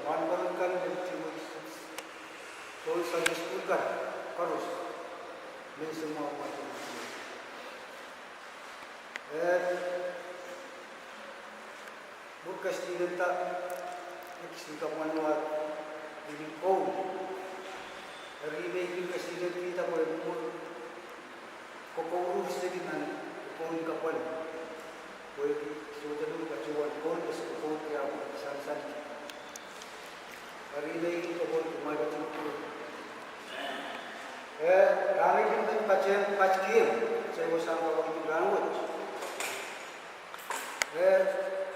wanbarkan dan cuma soal saja sebutkan harus dari semua umat manusia. Bukas tidak kita manuat ini kau hari ini kita kita boleh kau urus dengan kau kapal boleh sudah dulu kacuan kau kau kaya san hari ini kita boleh kemana tu kami kita pakai saya bersama orang Granwood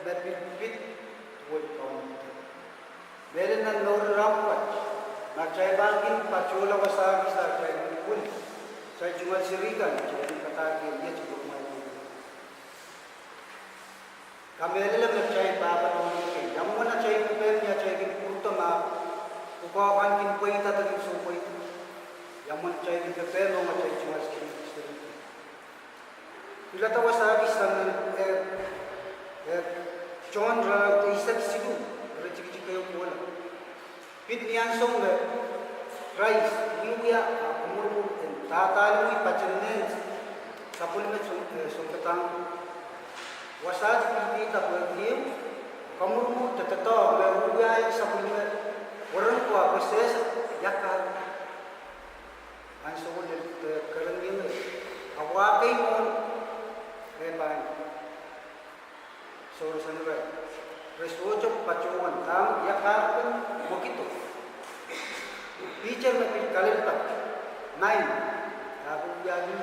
that will fit with county. Meron ng lower rampart, na chay bangin pachula wasagi sa chay pun, sa jumal sirigan, chay katagi niya sa lumay. Kami lang na chay baba ng mga yang mo na chay kupem niya chay kinpunto ma, kukawan kinpoy tatagin supoy. Yang mo na chay kinpem o chay jumal sirigan. Bila tawa wasagi sa John Rao isat sidu rejeki kayo bola pit niyan song rice niya umur tatal mo ipachenne sapul me song katang wasaj kita berdiam kamur mo tatato meruya sapul me orang ko proses yakal anso ko karan niya awakai mo reban Soro sanura, resojo pacuan tam ya karpen begitu. Teacher na pinkalir tak, nine, aku jadi,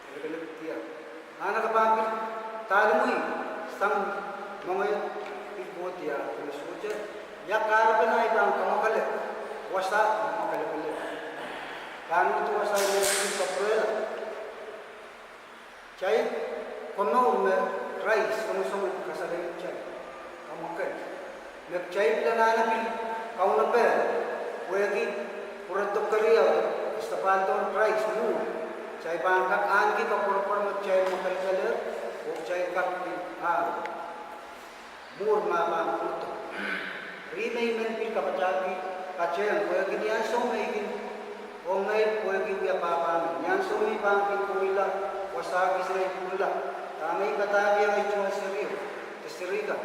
terkelir dia. Anak kapamil, talui, sang mga ibu dia, resojo, ya karpen ay bang kamakalir, wasa kamakalir. Kan itu wasa yang kapurela. Cai, kono rice kamu semua kasarin cai kamu kan nak cai bila nana pil kau nape wegi pura tu kerja istapanton rice mu cai bangkak angi kau pura mau cai makan kaler o cai kak mur mama putu rimei men pil kapajaki kacang wegi ni ansong megin ongai wegi dia papa ni ansong ni bangkin kuila wasagi sere kuila kami kata dia cuma serius, terserikan,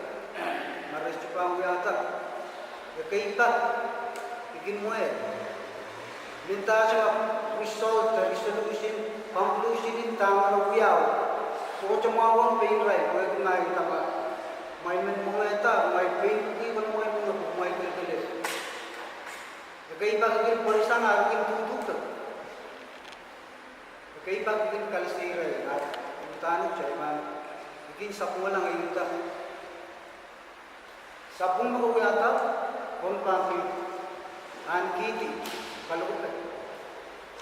maras cupang wiata, kekaitan, bikin muat, minta cuma result, resolution, conclusion tangan wiau, so cuma orang pengerai, boleh kenai apa, main muata, main pengi, bukan main muat, main berkelas, kekaitan bikin polisan, bikin tutup, kekaitan bikin kalisirai, tanuk caiman, bikin sapung lang ay yuta. Sapung makawiyata, kon pampi, ankiti, kalukutan.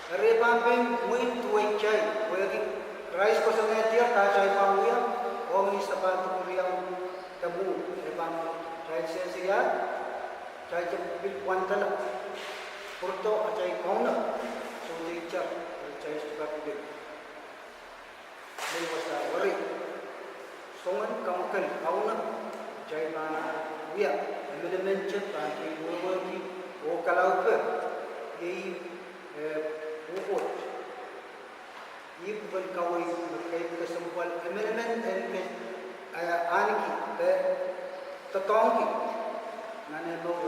Kare pampi, muin tuway chay, wagi rice ko sa ngetiya, kachay pamuya, o ni sapato kuriyang tabu, kare pampi, chay siya, chay bil wantala, purto at chay kauna, so di chay, chay suka kudik. Lewasa wari, songan kamukan kauna, jai mana dia, elemen cep, anti wawaki, o kalau ke, ini buat, ini bukan kawai berkait kesembuhan elemen elemen aniki, tetangki, mana mau